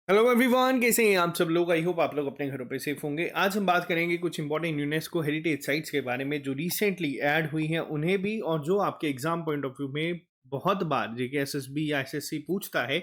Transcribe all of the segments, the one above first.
Hello everyone, कैसे हैं आप सब लोग। आई होप आप लोग अपने घरों पे सेफ होंगे। आज हम बात करेंगे कुछ इंपॉर्टेंट यूनेस्को हेरिटेज साइट्स के बारे में जो रिसेंटली ऐड हुई हैं उन्हें भी, और जो आपके एग्जाम पॉइंट ऑफ व्यू में बहुत बार जेके एसएसबी या एसएससी पूछता है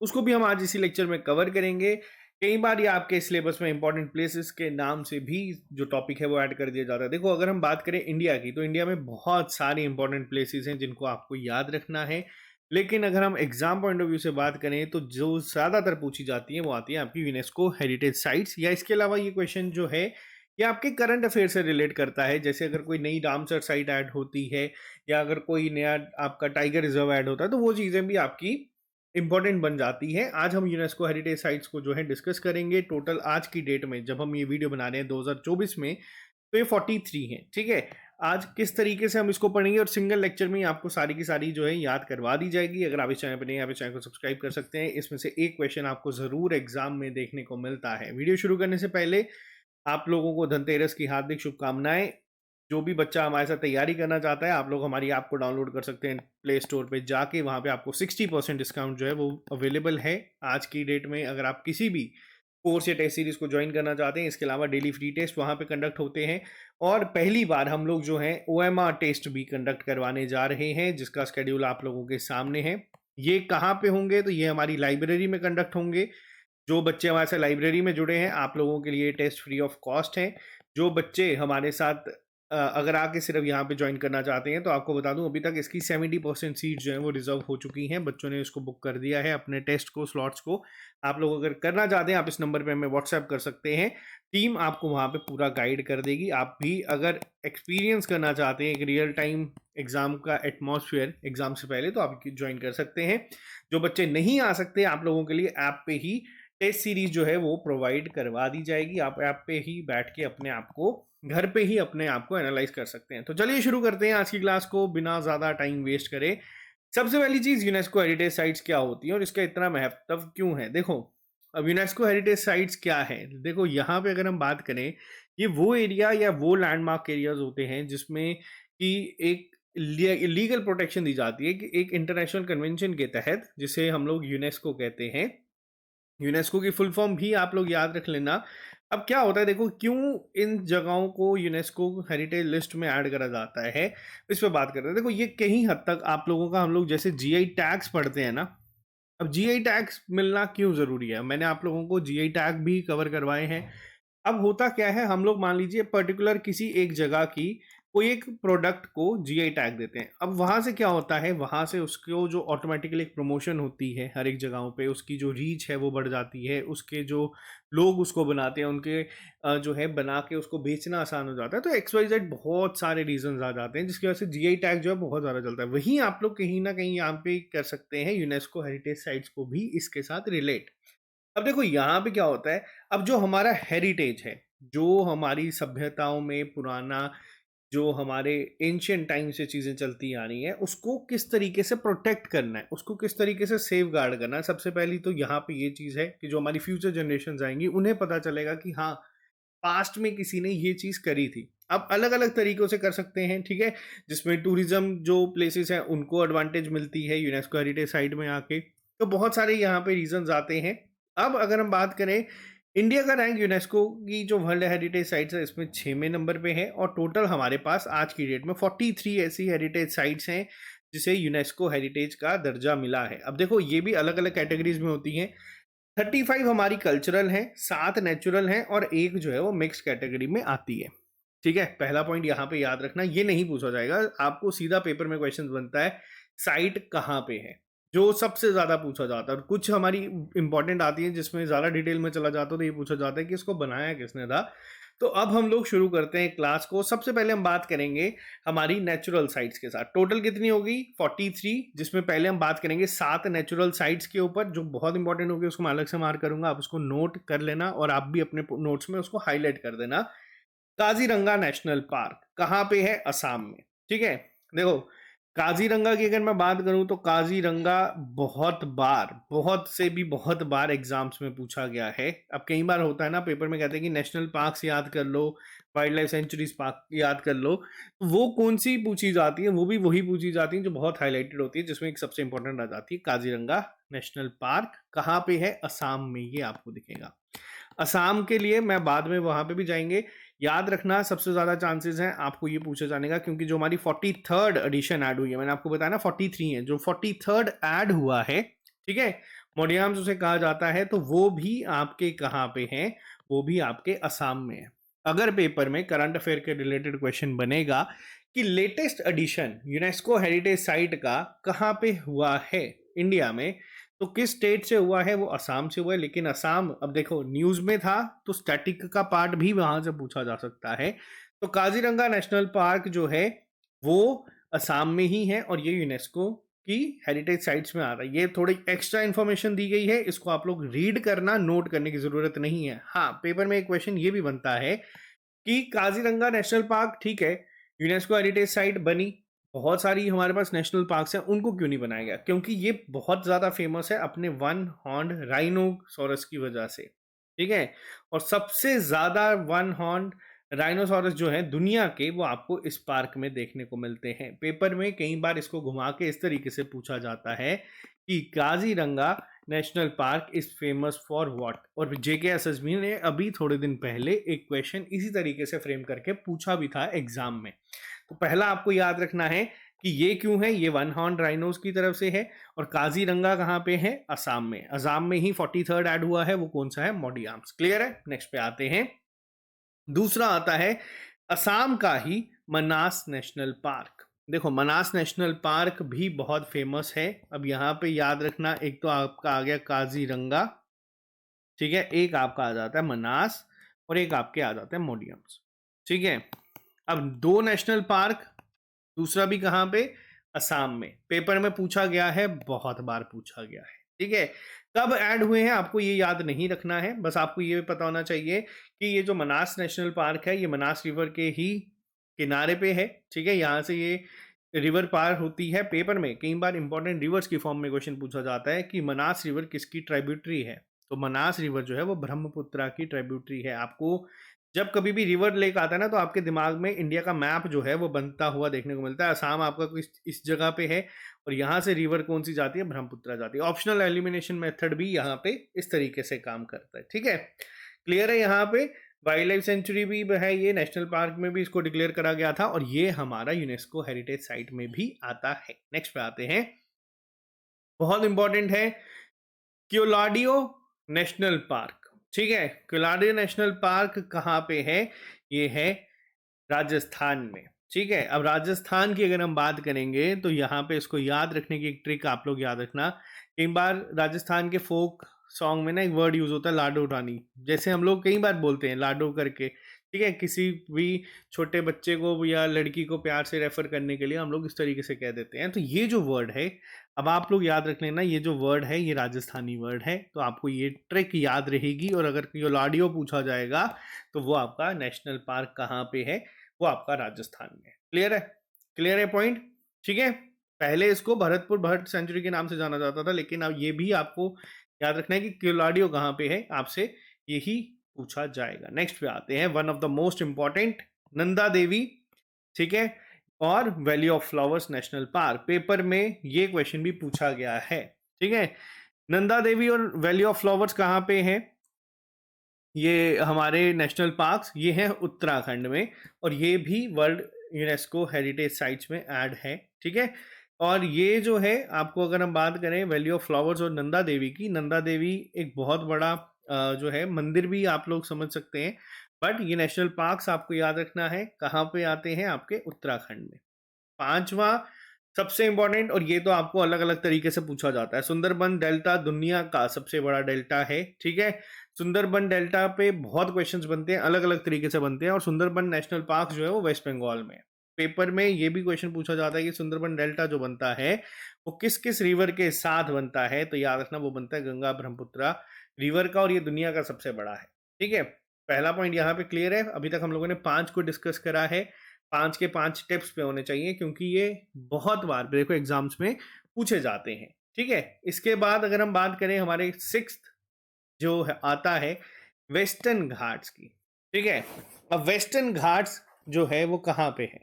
उसको भी हम आज इसी लेक्चर में कवर करेंगे। कई बार ये आपके सिलेबस में इंपॉर्टेंट प्लेसेस के नाम से भी जो टॉपिक है वो ऐड कर दिया जाता है। देखो, अगर हम बात करें इंडिया की, तो इंडिया में बहुत सारे इंपॉर्टेंट प्लेसेस हैं जिनको आपको याद रखना है। लेकिन अगर हम एग्जाम पॉइंट ऑफ व्यू से बात करें तो जो ज़्यादातर पूछी जाती है वो आती है आपकी यूनेस्को हेरिटेज साइट्स। या इसके अलावा ये क्वेश्चन जो है ये आपके करंट अफेयर से रिलेट करता है। जैसे अगर कोई नई रामसर साइट ऐड होती है या अगर कोई नया आपका टाइगर रिजर्व ऐड होता है तो वो चीज़ें भी आपकी इंपॉर्टेंट बन जाती है। आज हम यूनेस्को हेरिटेज साइट्स को जो है डिस्कस करेंगे। टोटल आज की डेट में जब हम ये वीडियो बना रहे हैं 2024 में, तो ये 43 है। ठीक है, आज किस तरीके से हम इसको पढ़ेंगे और सिंगल लेक्चर में ही आपको सारी की सारी जो है याद करवा दी जाएगी। अगर आप इस चैनल पर नहीं, आप इस चैनल को सब्सक्राइब कर सकते हैं। इसमें से एक क्वेश्चन आपको जरूर एग्जाम में देखने को मिलता है। वीडियो शुरू करने से पहले आप लोगों को धनतेरस की हार्दिक शुभकामनाएं। जो भी बच्चा हमारे साथ तैयारी करना चाहता है, आप लोग हमारी ऐप को डाउनलोड कर सकते हैं प्ले स्टोर पे जाके। वहाँ पे आपको 60% डिस्काउंट जो है वो अवेलेबल है आज की डेट में। अगर आप किसी भी कोर्स या टेस्ट सीरीज को ज्वाइन करना चाहते हैं, इसके अलावा डेली फ्री टेस्ट वहाँ पे कंडक्ट होते हैं। और पहली बार हम लोग जो है OMR टेस्ट भी कंडक्ट करवाने जा रहे हैं, जिसका स्केड्यूल आप लोगों के सामने है। ये कहाँ पे होंगे, तो ये हमारी लाइब्रेरी में कंडक्ट होंगे। जो बच्चे हमारे साथ लाइब्रेरी में जुड़े हैं, आप लोगों के लिए टेस्ट फ्री ऑफ कॉस्ट है। जो बच्चे हमारे साथ अगर आके सिर्फ यहाँ पे ज्वाइन करना चाहते हैं, तो आपको बता दूं अभी तक इसकी 70% सीट जो है वो रिजर्व हो चुकी हैं। बच्चों ने इसको बुक कर दिया है अपने टेस्ट को, स्लॉट्स को। आप लोग अगर करना चाहते हैं, आप इस नंबर पे हमें व्हाट्सएप कर सकते हैं। टीम आपको वहाँ पे पूरा गाइड कर देगी। आप भी अगर एक्सपीरियंस करना चाहते हैं एक रियल टाइम एग्जाम का एटमॉस्फेयर एग्जाम से पहले, तो आप ज्वाइन कर सकते हैं। जो बच्चे नहीं आ सकते, आप लोगों के लिए ऐप पे ही टेस्ट सीरीज जो है वो प्रोवाइड करवा दी जाएगी। आप ऐप पे ही बैठ के अपने आप को, घर पे ही अपने आप को एनालाइज कर सकते हैं। तो चलिए शुरू करते हैं आज की क्लास को बिना ज़्यादा टाइम वेस्ट करे। सबसे पहली चीज़, यूनेस्को हेरिटेज साइट्स क्या होती है और इसका इतना महत्व क्यों है। देखो, अब यूनेस्को हेरिटेज साइट्स क्या है। देखो, यहाँ पे अगर हम बात करें, ये वो एरिया या वो लैंडमार्क एरियाज होते हैं जिसमें कि एक लीगल प्रोटेक्शन दी जाती है कि एक इंटरनेशनल कन्वेंशन के तहत, जिसे हम लोग यूनेस्को कहते हैं। यूनेस्को की फुल फॉर्म भी आप लोग याद रख लेना। अब क्या होता है, देखो क्यों इन जगहों को यूनेस्को हेरिटेज लिस्ट में ऐड करा जाता है, इस पे बात करते हैं। देखो, ये कहीं हद तक आप लोगों का, हम लोग जैसे जीआई टैग्स पढ़ते हैं ना, अब जीआई टैग्स मिलना क्यों ज़रूरी है। मैंने आप लोगों को जीआई टैग भी कवर करवाए हैं। अब होता क्या है, हम लोग मान लीजिए पर्टिकुलर किसी एक जगह की कोई एक प्रोडक्ट को जीआई टैग देते हैं। अब वहाँ से क्या होता है, वहाँ से उसको जो ऑटोमेटिकली एक प्रमोशन होती है हर एक जगहों पे, उसकी जो रीच है वो बढ़ जाती है। उसके जो लोग उसको बनाते हैं, उनके जो है बना के उसको बेचना आसान हो जाता है। तो XYZ बहुत सारे रीजंस आ जाते हैं जिसकी वजह से जीआई टैग जो है बहुत ज़्यादा चलता है। वहीं आप लोग कहीं ना कहीं यहाँ पे कर सकते हैं यूनेस्को हेरिटेज साइट्स को भी इसके साथ रिलेट। अब देखो यहाँ पे क्या होता है, अब जो हमारा हेरिटेज है, जो हमारी सभ्यताओं में पुराना, जो हमारे एंशियंट टाइम से चीज़ें चलती आ रही हैं, उसको किस तरीके से प्रोटेक्ट करना है, उसको किस तरीके से सेफ गार्ड करना है। सबसे पहली तो यहाँ पे ये चीज़ है कि जो हमारी फ्यूचर जनरेशन आएंगी उन्हें पता चलेगा कि हाँ, पास्ट में किसी ने ये चीज़ करी थी। अब अलग अलग तरीकों से कर सकते हैं, ठीक है, जिसमें टूरिज्म जो प्लेसेस हैं उनको एडवांटेज मिलती है यूनेस्को हेरिटेज साइट में आके। तो बहुत सारे यहाँ पे रीजंस आते हैं। अब अगर हम बात करें, इंडिया का रैंक यूनेस्को की जो वर्ल्ड हेरिटेज साइट्स है इसमें 6वें नंबर पे है। और टोटल हमारे पास आज की डेट में 43 ऐसी हेरिटेज साइट्स हैं जिसे यूनेस्को हेरिटेज का दर्जा मिला है। अब देखो, ये भी अलग अलग कैटेगरीज में होती हैं। 35 हमारी कल्चरल हैं, 7 नेचुरल हैं और एक जो है वो मिक्स कैटेगरी में आती है। ठीक है, पहला पॉइंट यहाँ पे याद रखना, ये नहीं पूछा जाएगा आपको, सीधा पेपर में क्वेश्चन बनता है साइट कहाँ पे है, जो सबसे ज्यादा पूछा जाता है। और कुछ हमारी इंपॉर्टेंट आती है जिसमें ज्यादा डिटेल में चला जाता है, तो ये पूछा जाता है कि इसको बनाया किसने था। तो अब हम लोग शुरू करते हैं क्लास को। सबसे पहले हम बात करेंगे हमारी नेचुरल साइट्स के साथ। टोटल कितनी होगी, 43, जिसमें पहले हम बात करेंगे 7 नेचुरल साइट्स के ऊपर, जो बहुत इंपॉर्टेंट होगी। उसको मैं अलग से मार्क करूंगा, आप उसको नोट कर लेना और आप भी अपने नोट्स में उसको हाईलाइट कर देना। काजीरंगा नेशनल पार्क कहाँ पे है, असम में। ठीक है, देखो काजीरंगा की अगर मैं बात करूं तो काजीरंगा बहुत बार, बहुत से भी बहुत बार एग्जाम्स में पूछा गया है। अब कई बार होता है ना, पेपर में कहते हैं कि नेशनल पार्क्स याद कर लो, वाइल्ड लाइफ सेंचुरीज पार्क याद कर लो, तो वो कौन सी पूछी जाती है, वो भी वही पूछी जाती है जो बहुत हाईलाइटेड होती है, जिसमें एक सबसे इंपॉर्टेंट आ जाती है काजीरंगा नेशनल पार्क। कहाँ पे है? असम में, ये आपको दिखेगा। असम के लिए मैं बाद में वहां पे भी जाएंगे। याद रखना सबसे ज्यादा चांसेस हैं आपको ये पूछे जाने का, क्योंकि जो हमारी 43rd एडिशन ऐड हुई है, मैंने आपको बताया ना 43 है, जो 43rd ऐड हुआ है, ठीक है, मोडियाम्स उसे कहा जाता है, तो वो भी आपके कहाँ पे है? वो भी आपके असम में है। अगर पेपर में करंट अफेयर के रिलेटेड क्वेश्चन बनेगा कि latest edition UNESCO heritage site का कहाँ पे हुआ है इंडिया में, तो किस स्टेट से हुआ है? वो असम से हुआ है। लेकिन असम, अब देखो न्यूज में था तो स्टैटिक का पार्ट भी वहां से पूछा जा सकता है। तो काजीरंगा नेशनल पार्क जो है वो असम में ही है, और ये यूनेस्को की हेरिटेज साइट्स में आ रहा है। ये थोड़ी एक्स्ट्रा इन्फॉर्मेशन दी गई है, इसको आप लोग रीड करना, नोट करने की जरूरत नहीं है। हाँ, पेपर में एक क्वेश्चन ये भी बनता है कि काजीरंगा नेशनल पार्क, ठीक है, यूनेस्को हेरिटेज साइट बनी, बहुत सारी हमारे पास नेशनल पार्क्स हैं, उनको क्यों नहीं बनाया गया? क्योंकि ये बहुत ज़्यादा फेमस है अपने वन हॉर्न राइनोसोरस की वजह से, ठीक है। और सबसे ज़्यादा वन हॉर्न राइनोसोरस जो है दुनिया के, वो आपको इस पार्क में देखने को मिलते हैं। पेपर में कई बार इसको घुमा के इस तरीके से पूछा जाता है कि Kaziranga national park is famous for what. और JK SSB ने अभी थोड़े दिन पहले एक क्वेश्चन इसी तरीके से फ्रेम करके पूछा भी था एग्जाम में। तो पहला आपको याद रखना है कि ये क्यों है, ये वन हॉर्न राइनोस की तरफ से है, और काजीरंगा कहाँ पे है? असम में। असम में ही 43rd ऐड हुआ है, वो कौन सा है? मोडियाम्स। क्लियर है? नेक्स्ट पे आते हैं। दूसरा आता है असम का ही मनास नेशनल पार्क। देखो, मनास नेशनल पार्क भी बहुत फेमस है। अब यहाँ पे याद रखना, एक तो आपका आ गया काजीरंगा, ठीक है, एक आपका आ जाता है मनास, और एक आपके आ जाता है मोडियम्स, ठीक है। अब दो नेशनल पार्क, दूसरा भी कहाँ पे? असम में। पेपर में पूछा गया है, बहुत बार पूछा गया है, ठीक है। कब ऐड हुए हैं आपको ये याद नहीं रखना है, बस आपको ये पता होना चाहिए कि ये जो मनास नेशनल पार्क है, ये मनास रिवर के ही किनारे पे है, ठीक है। यहाँ से ये रिवर पार होती है। पेपर में कई बार इंपॉर्टेंट रिवर्स की फॉर्म में क्वेश्चन पूछा जाता है कि मनास रिवर किसकी ट्राइब्यूटरी है, तो मनास रिवर जो है वो ब्रह्मपुत्रा की ट्राइब्यूटरी है। आपको जब कभी भी रिवर लेक आता है ना, तो आपके दिमाग में इंडिया का मैप जो है वो बनता हुआ देखने को मिलता है। असम आपका इस जगह पे है, और यहाँ से रिवर कौन सी जाती है? ब्रह्मपुत्रा जाती है। ऑप्शनल एलिमिनेशन मेथड भी यहाँ पे इस तरीके से काम करता है, ठीक है। क्लियर है? यहाँ पे वाइल्ड लाइफ सेंचुरी भी है, ये नेशनल पार्क में भी इसको डिक्लेयर करा गया था, और ये हमारा यूनेस्को हेरिटेज साइट में भी आता है। नेक्स्ट पे आते हैं, बहुत इंपॉर्टेंट है, क्योलाडियो नेशनल पार्क, ठीक है। क्योलाडियो नेशनल पार्क कहाँ पे है? ये है राजस्थान में, ठीक है। अब राजस्थान की अगर हम बात करेंगे, तो यहाँ पे इसको याद रखने की एक ट्रिक आप लोग याद रखना। कई बार राजस्थान के फोक सॉन्ग में ना एक वर्ड यूज होता है, लाडो रानी। जैसे हम लोग कई बार बोलते हैं लाडो करके, ठीक है, किसी भी छोटे बच्चे को या लड़की को प्यार से रेफर करने के लिए हम लोग इस तरीके से कह देते हैं। तो ये जो वर्ड है, अब आप लोग याद रख लेना, ये जो वर्ड है ये राजस्थानी वर्ड है, तो आपको ये ट्रिक याद रहेगी। और अगर क्योलाडियो पूछा जाएगा, तो वो आपका नेशनल पार्क कहाँ पे है? वो आपका राजस्थान में। क्लियर है? क्लियर है पॉइंट? ठीक है। पहले इसको भरतपुर बर्ड सेंचुरी के नाम से जाना जाता था, लेकिन अब ये भी आपको याद रखना है कि क्योलाडियो कहाँ पे है, आपसे यही पूछा जाएगा। नेक्स्ट पे आते हैं, one of the most important, Nanda Devi, ठीक है, और valley of flowers national park. Paper में ये क्वेश्चन भी पूछा गया है, ठीक है। नंदा देवी और वैली ऑफ फ्लावर्स कहाँ पे है? ये हमारे नेशनल पार्क्स ये हैं उत्तराखंड में, और ये भी वर्ल्ड यूनेस्को हेरिटेज साइट्स में ऐड है, ठीक है। और ये जो है, आपको अगर हम बात करें वैली ऑफ फ्लावर्स और नंदा देवी की, नंदा देवी एक बहुत बड़ा जो है मंदिर भी आप लोग समझ सकते हैं, बट ये नेशनल पार्क्स आपको याद रखना है कहाँ पे आते हैं? आपके उत्तराखंड में। पांचवा सबसे इंपॉर्टेंट, और ये तो आपको अलग अलग तरीके से पूछा जाता है, सुंदरबन डेल्टा दुनिया का सबसे बड़ा डेल्टा है, ठीक है। सुंदरबन डेल्टा पे बहुत क्वेश्चंस बनते हैं, अलग अलग तरीके से बनते हैं, और सुंदरबन नेशनल पार्क जो है वो वेस्ट बंगाल में है। पेपर में ये भी क्वेश्चन पूछा जाता है कि सुंदरबन डेल्टा जो बनता है वो किस किस रिवर के साथ बनता है, तो याद रखना वो बनता है गंगा ब्रह्मपुत्रा रिवर का, और ये दुनिया का सबसे बड़ा है, ठीक है। पहला पॉइंट यहाँ पे क्लियर है। अभी तक हम लोगों ने 5 को डिस्कस करा है, 5 के 5 टिप्स पे होने चाहिए, क्योंकि ये बहुत बार देखो एग्जाम्स में पूछे जाते हैं, ठीक है। इसके बाद अगर हम बात करें हमारे 6th जो है आता है वेस्टर्न घाट्स की, ठीक है। अब वेस्टर्न घाट्स जो है वो कहाँ पे है?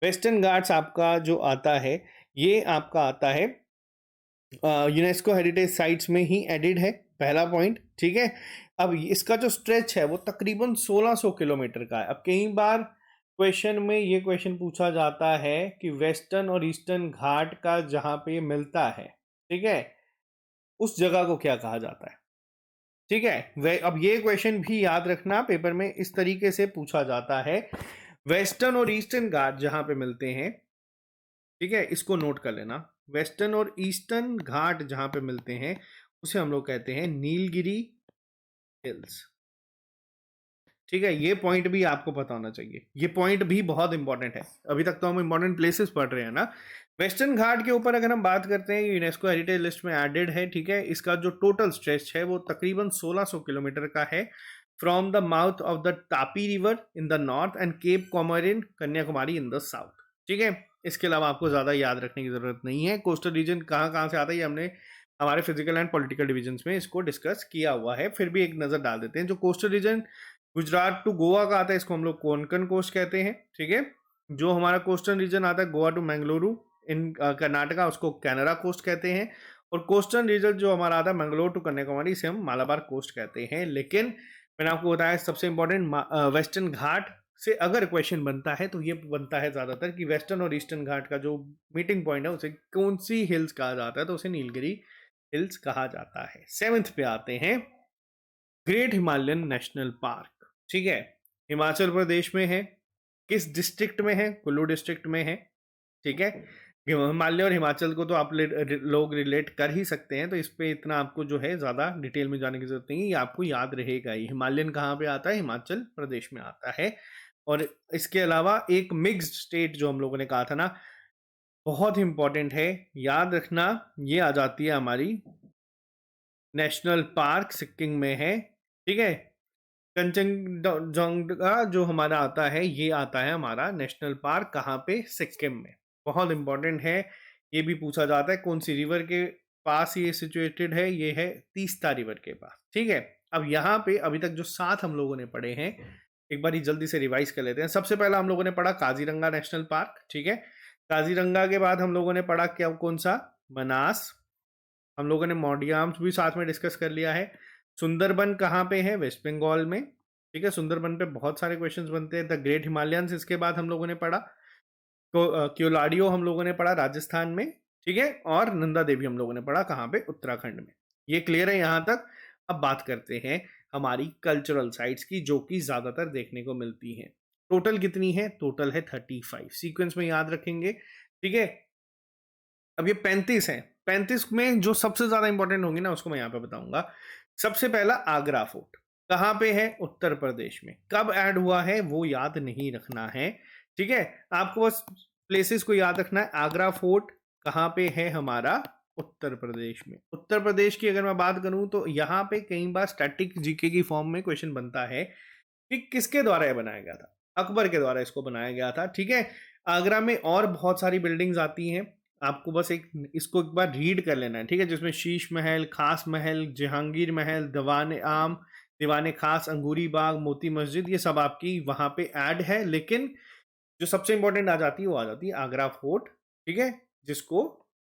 वेस्टर्न घाट्स आपका जो आता है, ये आपका आता है यूनेस्को हेरिटेज साइट्स में ही एडिड है, पहला पॉइंट। ठीक है। अब इसका जो स्ट्रेच है वो तकरीबन 1600 किलोमीटर का है। अब कई बार क्वेश्चन में ये क्वेश्चन पूछा जाता है कि वेस्टर्न और ईस्टर्न घाट का जहाँ पे ये मिलता है, ठीक है, उस जगह को क्या कहा जाता है? ठीक है। वे अब ये क्वेश्चन भी याद रखना, पेपर में इस तरीके से पूछा जाता है, वेस्टर्न और ईस्टर्न घाट जहां पे मिलते हैं, ठीक है, इसको नोट कर लेना। वेस्टर्न और ईस्टर्न घाट जहां पे मिलते हैं उसे हम लोग कहते हैं नीलगिरी हिल्स। ठीक है, ये पॉइंट भी आपको पता होना चाहिए, ये पॉइंट भी बहुत इंपॉर्टेंट है। अभी तक तो हम इंपॉर्टेंट प्लेसेस पढ़ रहे हैं ना। वेस्टर्न घाट के ऊपर अगर हम बात करते हैं, यूनेस्को हेरिटेज लिस्ट में एडेड है। ठीक है, इसका जो टोटल स्ट्रेच है वो तकरीबन 1600 किलोमीटर का है, from the mouth of the Tapi river in the north end Cape Comorin Kanyakumari in the south. ठीक है, इसके अलावा आपको ज्यादा याद रखने की जरूरत नहीं है। कोस्टल रीजन कहाँ कहाँ से आता है ये हमने हमारे फिजिकल एंड पॉलिटिकल डिविजन में इसको डिस्कस किया हुआ है, फिर भी एक नजर डाल देते हैं। जो coastal region Gujarat to Goa का आता है इसको हम लोग कोंकण कोस्ट कहते हैं। ठीक है, जो हमारा कोस्टल रीजन आता है गोवा टू मैंगलुरु इन कर्नाटका, उसको कैनरा कोस्ट कहते हैं। और कोस्टल रीजन जो हमारा आता है मैंगलोर टू कन्याकुमारी, इसे हम मालाबार कोस्ट कहते हैं। लेकिन मैंने आपको बताया सबसे इंपॉर्टेंट वेस्टर्न घाट से अगर क्वेश्चन बनता है तो ये बनता है ज्यादातर कि वेस्टर्न और ईस्टर्न घाट का जो मीटिंग पॉइंट है उसे कौन सी हिल्स कहा जाता है, तो उसे नीलगिरी हिल्स कहा जाता है। 7th पे आते हैं, ग्रेट हिमालयन नेशनल पार्क। ठीक है, हिमाचल प्रदेश में है, किस डिस्ट्रिक्ट में है? कुल्लू डिस्ट्रिक्ट में है। ठीक है, हिमालय और हिमाचल को तो आप लोग रिलेट कर ही सकते हैं, तो इस पे इतना आपको जो है ज्यादा डिटेल में जाने की जरूरत नहीं है, ये आपको याद रहेगा ही। हिमालयन कहाँ पे आता है? हिमाचल प्रदेश में आता है। और इसके अलावा एक मिक्स्ड स्टेट जो हम लोगों ने कहा था ना, बहुत इंपॉर्टेंट है, याद रखना, ये आ जाती है हमारी नेशनल पार्क सिक्किम में है। ठीक है, कंचनजंगा जो हमारा आता है ये आता है हमारा नेशनल पार्क कहाँ पे? सिक्किम में। बहुत इंपॉर्टेंट है, ये भी पूछा जाता है कौन सी रिवर के पास ये सिचुएटेड है? ये है तीस्ता रिवर के पास। ठीक है, अब यहाँ पे अभी तक जो 7 हम लोगों ने पढ़े हैं, एक बार ही जल्दी से रिवाइज कर लेते हैं। सबसे पहला हम लोगों ने पढ़ा काजीरंगा नेशनल पार्क। ठीक है, काजीरंगा के बाद हम लोगों ने पढ़ा क्या, कौन सा? मनास। हम लोगों ने मौडियाम्स भी साथ में डिस्कस कर लिया है। सुंदरबन कहाँ पे है? वेस्ट बंगाल में। ठीक है, सुंदरबन पे बहुत सारे क्वेश्चंस बनते हैं। द ग्रेट हिमालयंस इसके बाद हम लोगों ने पढ़ा। क्योलाडियो हम लोगों ने पढ़ा राजस्थान में। ठीक है, और नंदा देवी हम लोगों ने पढ़ा कहाँ पे? उत्तराखंड में। ये क्लियर है यहाँ तक? अब बात करते हैं हमारी कल्चरल साइट्स की, जो कि ज्यादातर देखने को मिलती हैं। टोटल कितनी है? टोटल है 35, सीक्वेंस में याद रखेंगे। ठीक है, अब ये 35 है। 35 में जो सबसे ज्यादा इंपॉर्टेंट होंगी ना उसको मैं यहाँ पे बताऊंगा। सबसे पहला आगरा फोर्ट कहाँ पे है? उत्तर प्रदेश में। कब ऐड हुआ है वो याद नहीं रखना है। ठीक है, आपको बस प्लेसेस को याद रखना है। आगरा फोर्ट कहाँ पे है? हमारा उत्तर प्रदेश में। उत्तर प्रदेश की अगर मैं बात करूं तो यहाँ पे कई बार स्टैटिक जीके की फॉर्म में क्वेश्चन बनता है कि किसके द्वारा यह बनाया गया था? अकबर के द्वारा इसको बनाया गया था। ठीक है, आगरा में और बहुत सारी बिल्डिंग्स आती हैं, आपको बस एक इसको एक बार रीड कर लेना है। ठीक है, जिसमें शीश महल, खास महल, जहांगीर महल, दीवाने खास, अंगूरी बाग, मोती मस्जिद, ये सब आपकी वहां पे ऐड है। लेकिन जो सबसे इंपॉर्टेंट आ जाती है वो आ जाती है आगरा फोर्ट। ठीक है, जिसको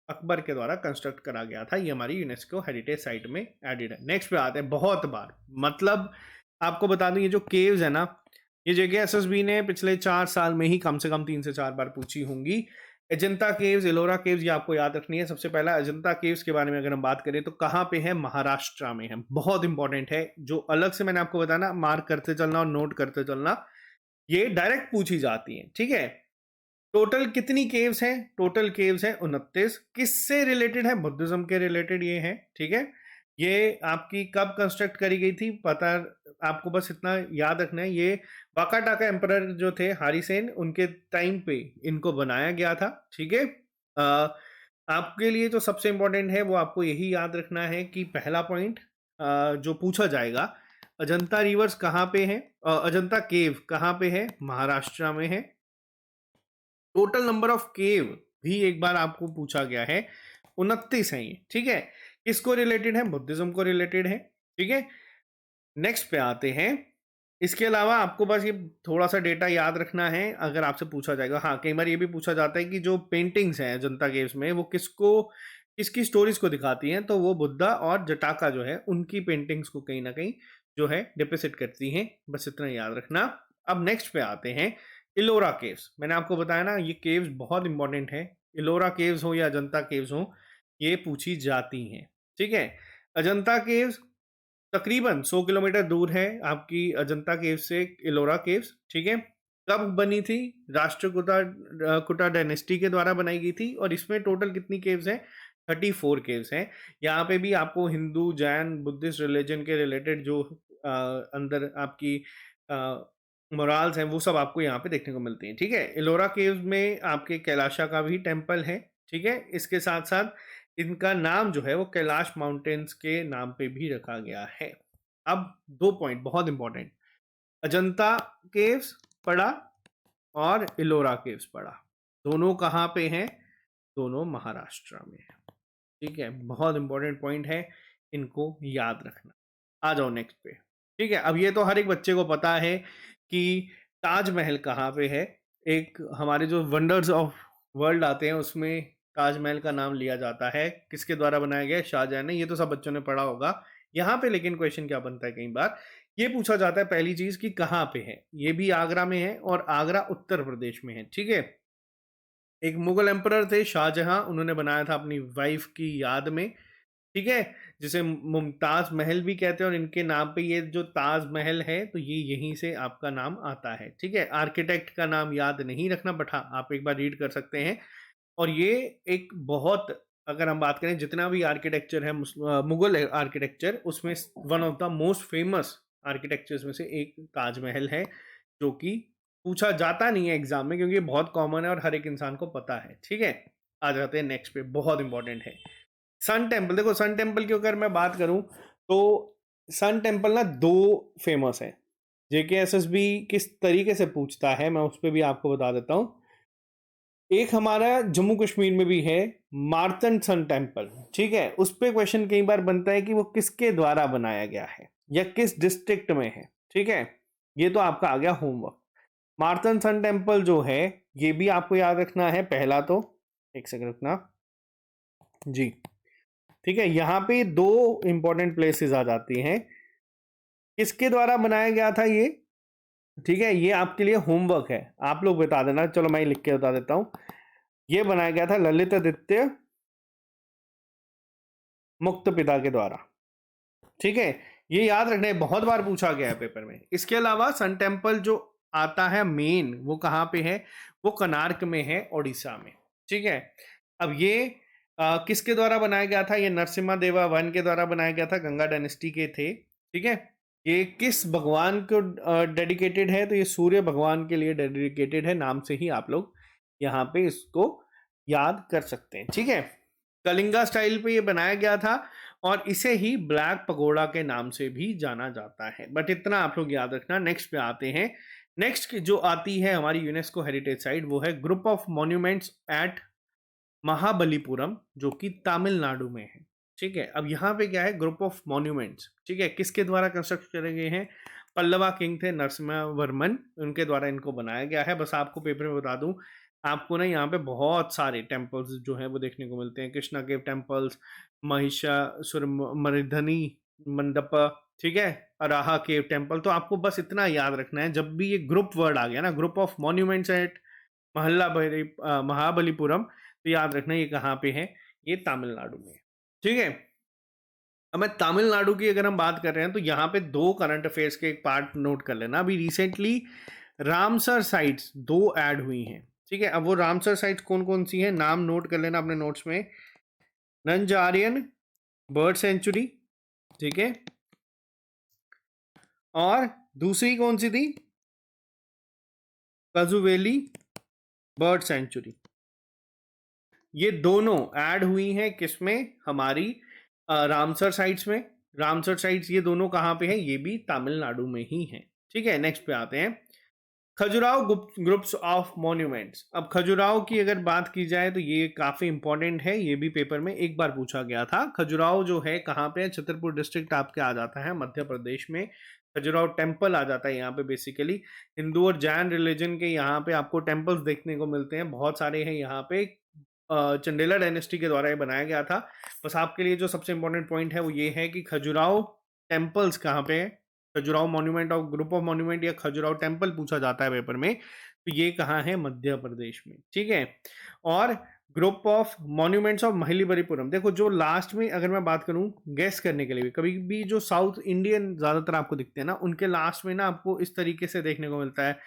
अकबर के द्वारा कंस्ट्रक्ट करा गया था। ये हमारी यूनेस्को हेरिटेज साइट में एडेड है। नेक्स्ट पे आते हैं, बहुत बार, मतलब आपको बता दूं, ये जो केव्स है ना, ये जगह एसएसबी ने पिछले 4 साल में ही कम से कम 3 से 4 बार पूछी होंगी। अजंता केव्स, एलोरा केव्स, ये आपको याद रखनी है। सबसे पहला अजंता केव्स के बारे में अगर हम बात करें तो कहाँ पे है? महाराष्ट्र में है। बहुत इंपॉर्टेंट है, जो अलग से मैंने आपको बताना, मार्क करते चलना और नोट करते चलना, ये डायरेक्ट पूछी जाती है। ठीक है, टोटल कितनी केव्स हैं? टोटल केव्स हैं 29। किससे रिलेटेड है? बुद्धिज्म के रिलेटेड ये है। ठीक है, ये आपकी कब कंस्ट्रक्ट करी गई थी पता, आपको बस इतना याद रखना है, ये वाकाटाका एम्परर जो थे हारीसेन, उनके टाइम पे इनको बनाया गया था। ठीक है, आपके लिए जो सबसे इंपॉर्टेंट है वो आपको यही याद रखना है कि पहला पॉइंट जो पूछा जाएगा, अजंता रिवर्स कहाँ पे है? अजंता केव कहाँ पे है? महाराष्ट्र में है। टोटल नंबर ऑफ केव भी एक बार आपको पूछा गया है, 29 है ये। ठीक है, किसको रिलेटेड है? बुद्धिज्म को रिलेटेड है। ठीक है, नेक्स्ट पे आते हैं, इसके अलावा आपको बस ये थोड़ा-सा डेटा याद रखना है, अगर आपसे पूछा जाएगा। हाँ, कई बार ये भी पूछा जाता है कि जो पेंटिंग्स हैं अजंता केव्स में, वो किसकी स्टोरीज़ को दिखाती हैं, तो वो बुद्धा और जटाका जो है, उनकी पेंटिंग्स को कहीं न कहीं जो है डिपिक्ट करती हैं। बस इतना याद रखना। अब नेक्स्ट पे आते हैं, इलोरा केव्स। मैंने आपको बताया ना, ये केव्स बहुत इंपॉर्टेंट है। इलोरा केव्स हो या अजंता केव्स हो, ये पूछी जाती हैं, ठीक है? अजंता केव्स तकरीबन 100 किलोमीटर दूर है आपकी अजंता केव्स से इलोरा केव्स, ठीक है? कब बनी थी? राष्ट्रकूटा कुटा डायनेस्टी के द्वारा बनाई गई थी और इसमें टोटल कितनी केव्स हैं? 34 केव्स हैं। यहाँ पे भी आपको हिंदू, जैन, बुद्धिस्ट रिलीजन के रिलेटेड जो अंदर आपकी मोराल्स हैं, वो सब आपको यहाँ पे देखने को मिलती हैं, ठीक है? इलोरा केव्स में आपके कैलाशा का भी टेम्पल है, ठीक है? इसके साथ-साथ इनका नाम जो है वो कैलाश माउंटेन्स के नाम पे भी रखा गया है। अब 2 पॉइंट बहुत इंपॉर्टेंट, अजंता केव्स पढ़ा और इलोरा केव्स पढ़ा। दोनों कहाँ पे हैं? दोनों महाराष्ट्र में है, ठीक है? बहुत इंपॉर्टेंट पॉइंट है, इनको याद रखना। आ जाओ नेक्स्ट पे, ठीक है? अब ये तो हर एक बच्चे को पता है कि ताजमहल कहाँ पे है। एक हमारे जो वंडर्स ऑफ वर्ल्ड आते हैं उसमें ताजमहल का नाम लिया जाता है। किसके द्वारा बनाया गया है? शाहजहां ने। ये तो सब बच्चों ने पढ़ा होगा। यहाँ पे लेकिन क्वेश्चन क्या बनता है, कई बार ये पूछा जाता है पहली चीज कि कहाँ पे है। ये भी आगरा में है और आगरा उत्तर प्रदेश में है, ठीक है? एक मुगल एम्परर थे शाहजहां, उन्होंने बनाया था अपनी वाइफ की याद में, ठीक है? जिसे मुमताज महल भी कहते हैं और इनके नाम पे ये जो ताजमहल है, तो ये यहीं से आपका नाम आता है, ठीक है? आर्किटेक्ट का नाम याद नहीं रखना, बट हाँ, आप एक बार रीड कर सकते हैं। और ये एक बहुत, अगर हम बात करें जितना भी आर्किटेक्चर है मुगल आर्किटेक्चर, उसमें one of the most famous architectures में से एक ताजमहल है, जो कि पूछा जाता नहीं है एग्जाम में क्योंकि ये बहुत कॉमन है और हर एक इंसान को पता है, ठीक है? आ जाते हैं नेक्स्ट पे, बहुत इंपॉर्टेंट है सन टेम्पल। देखो सन टेम्पल की अगर मैं बात करूं तो सन टेम्पल ना 2 फेमस है। जेकेएसएसबी किस तरीके से पूछता है, मैं उस पर भी आपको बता देता हूं। एक हमारा जम्मू कश्मीर में भी है मार्तंड सन टेम्पल, ठीक है? उस पे क्वेश्चन कई बार बनता है कि वो किसके द्वारा बनाया गया है या किस डिस्ट्रिक्ट में है, ठीक है? ये तो आपका आ गया होमवर्क। मार्तंड सन टेम्पल जो है, ये भी आपको याद रखना है। पहला तो एक सेकंड रुकना जी, ठीक है? यहाँ पे 2 इंपॉर्टेंट प्लेसेस आ जाती हैं। किसके द्वारा बनाया गया था ये, ठीक है? ये आपके लिए होमवर्क है, आप लोग बता देना। चलो मैं लिख के बता देता हूँ। ये बनाया गया था ललित आदित्य मुक्त पिता के द्वारा, ठीक है? ये याद रखना है, बहुत बार पूछा गया है पेपर में। इसके अलावा सन टेम्पल जो आता है मेन, वो कहाँ पे है? वो कोणार्क में है, उड़ीसा में, ठीक है? अब ये किसके द्वारा बनाया गया था? ये नरसिम्हा देवा वन के द्वारा बनाया गया था, गंगा डायनेस्टी के थे, ठीक है? ये किस भगवान को डेडिकेटेड है? तो ये सूर्य भगवान के लिए डेडिकेटेड है। नाम से ही आप लोग यहाँ पे इसको याद कर सकते हैं, ठीक है? कलिंगा स्टाइल पे ये बनाया गया था और इसे ही ब्लैक पगोड़ा के नाम से भी जाना जाता है। बट इतना आप लोग याद रखना। नेक्स्ट पे आते हैं। नेक्स्ट जो आती है हमारी यूनेस्को हेरिटेज साइट, वो है group of monuments at Mahabalipuram, जो कि तमिलनाडु में है, ठीक है? अब यहाँ पे क्या है? ग्रुप ऑफ मॉन्यूमेंट्स, ठीक है? किसके द्वारा कंस्ट्रक्ट करे गए हैं? पल्लवा किंग थे नरसिम्हा वर्मन, उनके द्वारा इनको बनाया गया है। बस आपको पेपर में बता दूं, आपको ना यहाँ पे बहुत सारे टेम्पल्स जो हैं वो देखने को मिलते हैं। कृष्णा केव टेम्पल्स, महिषासुर मर्दिनी मंडप, ठीक है? अराहा केव टेम्पल। तो आपको बस इतना याद रखना है, जब भी ये ग्रुप वर्ड आ गया ना, group of monuments at Mahabalipuram, तो याद रखना ये कहाँ पे है? ये तमिलनाडु में है, ठीक है? अब मैं तमिलनाडु की अगर हम बात कर रहे हैं तो यहाँ पे 2 करंट अफेयर्स के एक पार्ट नोट कर लेना। अभी रिसेंटली रामसर साइट्स 2 ऐड हुई हैं, ठीक है? अब वो रामसर साइट्स कौन कौन सी हैं, नाम नोट कर लेना अपने नोट्स में। नंजारियन बर्ड सेंचुरी, ठीक है? और दूसरी कौन सी थी? Kazuveli bird sanctuary. ये दोनों ऐड हुई हैं किसमें? हमारी रामसर साइट्स में। रामसर साइट्स ये दोनों कहाँ पे हैं? ये भी तमिलनाडु में ही हैं, ठीक है? नेक्स्ट पे आते हैं, खजुराहो ग्रुप्स ऑफ मॉन्यूमेंट्स। अब खजुराहो की अगर बात की जाए तो ये काफ़ी इंपॉर्टेंट है, ये भी पेपर में एक बार पूछा गया था। खजुराहो जो है कहाँ पे है? छतरपुर डिस्ट्रिक्ट आपके आ जाता है, मध्य प्रदेश में। खजुराहो टेम्पल आ जाता है यहाँ पे बेसिकली। हिंदू और जैन रिलीजन के यहाँ पे आपको टेम्पल्स देखने को मिलते हैं, बहुत सारे हैं यहाँ पे। चंदेला डायनेस्टी के द्वारा ये बनाया गया था। बस आपके लिए जो सबसे इंपॉर्टेंट पॉइंट है वो ये है कि खजुराहो टेम्पल्स कहाँ पे है। खजुराहो मॉन्यूमेंट और ग्रुप ऑफ मॉन्यूमेंट या खजुराहो टेम्पल पूछा जाता है पेपर में, तो ये कहाँ है, मध्य प्रदेश में। ठीक है। और ग्रुप ऑफ मॉन्यूमेंट्स ऑफ महिलीबरीपुरम, देखो जो लास्ट में अगर मैं बात करूं गैस करने के लिए भी, कभी भी जो साउथ इंडियन ज्यादातर आपको दिखते हैं ना, उनके लास्ट में ना आपको इस तरीके से देखने को मिलता है,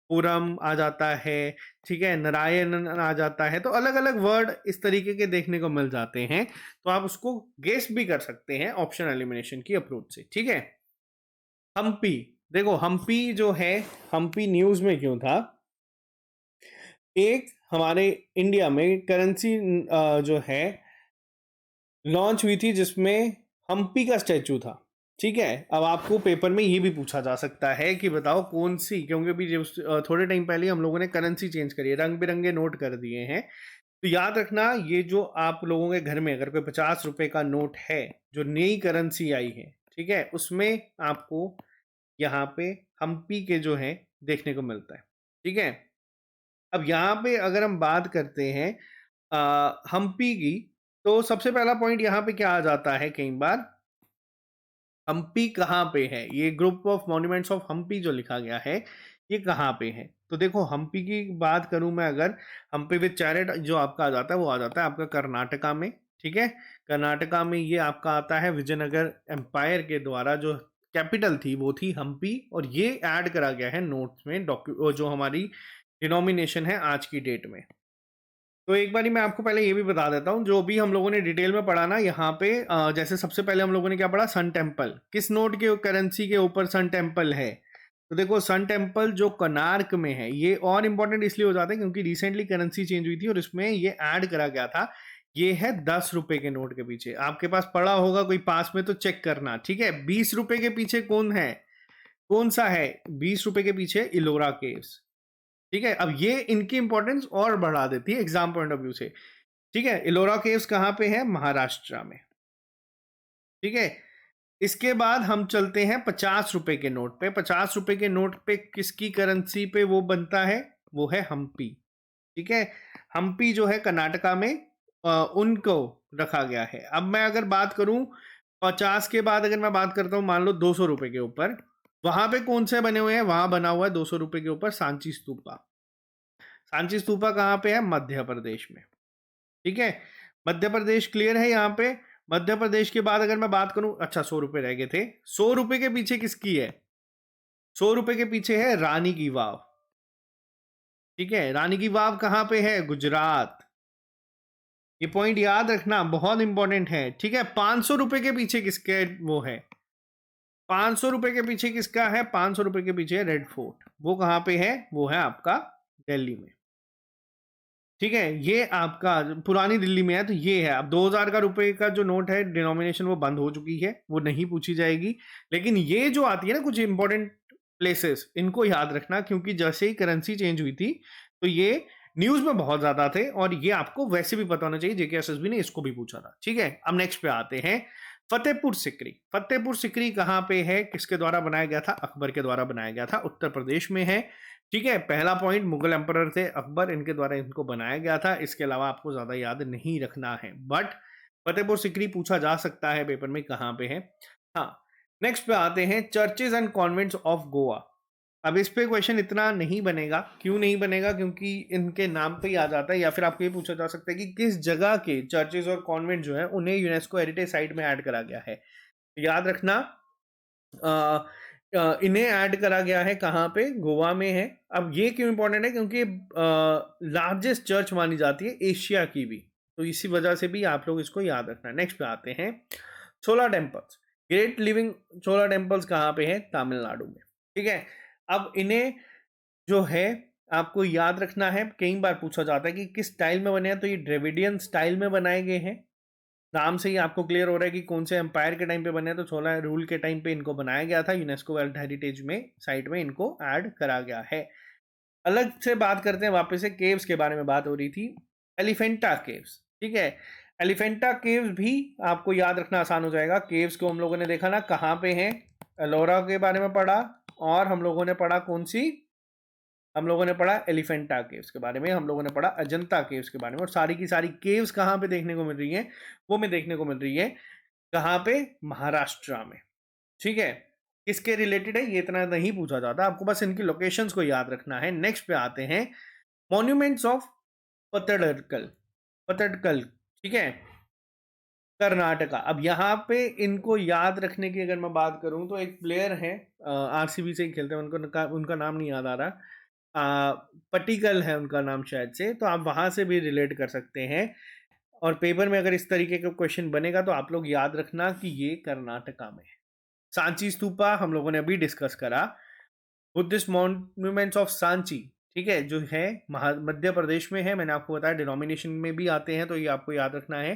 पुरम आ जाता है, ठीक है, नारायण आ जाता है, तो अलग अलग वर्ड इस तरीके के देखने को मिल जाते हैं। तो आप उसको गेस भी कर सकते हैं ऑप्शन एलिमिनेशन की अप्रोच से। ठीक है। हम्पी, देखो हम्पी जो है, हम्पी न्यूज में क्यों था, एक हमारे इंडिया में करेंसी जो है लॉन्च हुई थी जिसमें हम्पी का स्टैचू था। ठीक है। अब आपको पेपर में ये भी पूछा जा सकता है कि बताओ कौन सी, क्योंकि अभी थोड़े टाइम पहले हम लोगों ने करेंसी चेंज करी है, रंग बिरंगे नोट कर दिए हैं। तो याद रखना, ये जो आप लोगों के घर में अगर कोई 50 रुपए का नोट है जो नई करेंसी आई है, ठीक है, उसमें आपको यहाँ पे हम्पी के जो है देखने को मिलता है। ठीक है। अब यहाँ पे अगर हम बात करते हैं हम्पी की, तो सबसे पहला पॉइंट यहाँ पे क्या आ जाता है, कई बार हम्पी कहाँ पे है, ये group of monuments of Hampi जो लिखा गया है ये कहाँ पे है। तो देखो हम्पी की बात करूं मैं अगर, हम्पी विद चैरेट जो आपका आ जाता है वो आ जाता है आपका कर्नाटका में। ठीक है। कर्नाटका में ये आपका आता है, विजयनगर एम्पायर के द्वारा जो कैपिटल थी वो थी हम्पी, और ये ऐड करा गया है नोट्स में, जो हमारी डिनोमिनेशन है आज की डेट में। तो एक बारी मैं आपको पहले ये भी बता देता हूँ, जो भी हम लोगों ने डिटेल में पढ़ा ना यहाँ पे, जैसे सबसे पहले हम लोगों ने क्या पढ़ा, सन टेम्पल, किस नोट के करेंसी के ऊपर सन टेम्पल है। तो देखो सन टेम्पल जो कनार्क में है, ये और इम्पोर्टेंट इसलिए हो जाता है क्योंकि रिसेंटली करेंसी चेंज हुई थी और इसमें ये ऐड करा गया था। ये है 10 रुपए के नोट के पीछे, आपके पास पड़ा होगा कोई पास में तो चेक करना। ठीक है। 20 रुपए के पीछे कौन है, कौन सा है, 20 रुपए के पीछे इलोरा केव्स। ठीक है। अब ये इनकी इंपॉर्टेंस और बढ़ा देती है एग्जाम पॉइंट ऑफ व्यू से। ठीक है। इलोरा केव्स कहां पे है, महाराष्ट्र में। ठीक है। इसके बाद हम चलते हैं 50 रुपए के नोट पे। 50 रुपए के नोट पे किसकी करेंसी पे वो बनता है, वो है हम्पी। ठीक है। हम्पी जो है कर्नाटका में, उनको रखा गया है। अब मैं अगर बात करूं 50 के बाद, अगर मैं बात करता हूं मान लो 200 रुपए के ऊपर, वहां पे कौन से बने हुए हैं, वहां बना हुआ है 200 रुपए के ऊपर सांची स्तूपा। सांची स्तूपा कहाँ पे है, मध्य प्रदेश में। ठीक है। मध्य प्रदेश क्लियर है यहाँ पे। मध्य प्रदेश के बाद अगर मैं बात करूं, अच्छा 100 रुपए रह गए थे, 100 रुपए के पीछे किसकी है, 100 रुपए के पीछे है रानी की वाव। ठीक है। रानी की वाव कहाँ पे है, गुजरात। ये पॉइंट याद रखना, बहुत इंपॉर्टेंट है। ठीक है। 500 रुपए के पीछे किसके वो है, 500 रुपए के पीछे किसका है, 500 रुपए के पीछे रेड फोर्ट। वो कहाँ पे है, वो है आपका दिल्ली में। ठीक है। ये आपका पुरानी दिल्ली में है, तो ये है। अब 2000 का रुपए का जो नोट है डिनोमिनेशन वो बंद हो चुकी है, वो नहीं पूछी जाएगी। लेकिन ये जो आती है ना कुछ इंपॉर्टेंट प्लेसेस, इनको याद रखना, क्योंकि जैसे ही करेंसी चेंज हुई थी तो ये न्यूज में बहुत ज्यादा थे, और ये आपको वैसे भी पता होना चाहिए, जेके एसएसबी ने इसको भी पूछा था। ठीक है। अब नेक्स्ट पे आते हैं, फतेहपुर सिकरी। फतेहपुर सिकरी कहाँ पे है, किसके द्वारा बनाया गया था, अकबर के द्वारा बनाया गया था, उत्तर प्रदेश में है। ठीक है। पहला पॉइंट, मुगल एम्परर थे अकबर, इनके द्वारा इनको बनाया गया था। इसके अलावा आपको ज्यादा याद नहीं रखना है, बट फतेहपुर सिकरी पूछा जा सकता है पेपर में कहाँ पे है। हाँ। नेक्स्ट पे आते हैं, churches and convents of Goa. अब इस पे क्वेश्चन इतना नहीं बनेगा, क्यों नहीं बनेगा, क्योंकि इनके नाम पे ही आ जाता है, या फिर आपको ये पूछा जा सकता है कि किस जगह के चर्चेज और कॉन्वेंट जो है उन्हें यूनेस्को हेरिटेज साइट में ऐड करा गया है। याद रखना, इन्हें ऐड करा गया है कहाँ पे, गोवा में है। अब ये क्यों इंपॉर्टेंट है, क्योंकि लार्जेस्ट चर्च मानी जाती है एशिया की भी, तो इसी वजह से भी आप लोग इसको याद रखना। नेक्स्ट पे आते हैं, छोला टेम्पल्स। ग्रेट लिविंग छोला टेम्पल्स कहाँ पे है, तमिलनाडु में। ठीक है। अब इन्हें जो है आपको याद रखना है, कई बार पूछा जाता है कि किस स्टाइल में बने हैं, तो ये ड्रेविडियन स्टाइल में बनाए गए हैं। नाम से ही आपको क्लियर हो रहा है कि कौन से एम्पायर के टाइम पे बने हैं, तो छोला रूल के टाइम पे इनको बनाया गया था, यूनेस्को वर्ल्ड हेरिटेज में साइट में इनको ऐड करा गया है। अलग से बात करते हैं, वापस से केव्स के बारे में बात हो रही थी, एलिफेंटा केव्स। ठीक है। एलिफेंटा केव्स भी आपको याद रखना आसान हो जाएगा। केव्स को हम लोगों ने देखा ना कहाँ पे हैं, एलोरा के बारे में पढ़ा, और हम लोगों ने पढ़ा कौन सी, हम लोगों ने पढ़ा एलिफेंटा केव्स के बारे में, हम लोगों ने पढ़ा अजंता केव्स के बारे में। और सारी की सारी केव्स कहाँ पे देखने को मिल रही है, वो मैं देखने को मिल रही है कहाँ पे, महाराष्ट्र में। ठीक है, किसके रिलेटेड है ये इतना नहीं पूछा जाता, आपको बस इनकी लोकेशंस को याद रखना है। नेक्स्ट पे आते हैं मॉन्यूमेंट्स ऑफ पतड़कल, पतड़कल, ठीक है, कर्नाटका। अब यहाँ पे इनको याद रखने की अगर मैं बात करूं तो एक प्लेयर है, आरसीबी से ही खेलते हैं, उनका नाम नहीं याद आ रहा, पटिकल है उनका नाम शायद से, तो आप वहां से भी रिलेट कर सकते हैं। और पेपर में अगर इस तरीके का क्वेश्चन बनेगा तो आप लोग याद रखना कि ये कर्नाटका में है। सांची स्तूपा हम लोगों ने अभी डिस्कस करा, बुद्धिस्ट मॉन्यूमेंट्स ऑफ सांची, ठीक है, जो है मध्य प्रदेश में है, मैंने आपको बताया डिनोमिनेशन में भी आते हैं, तो ये आपको याद रखना है,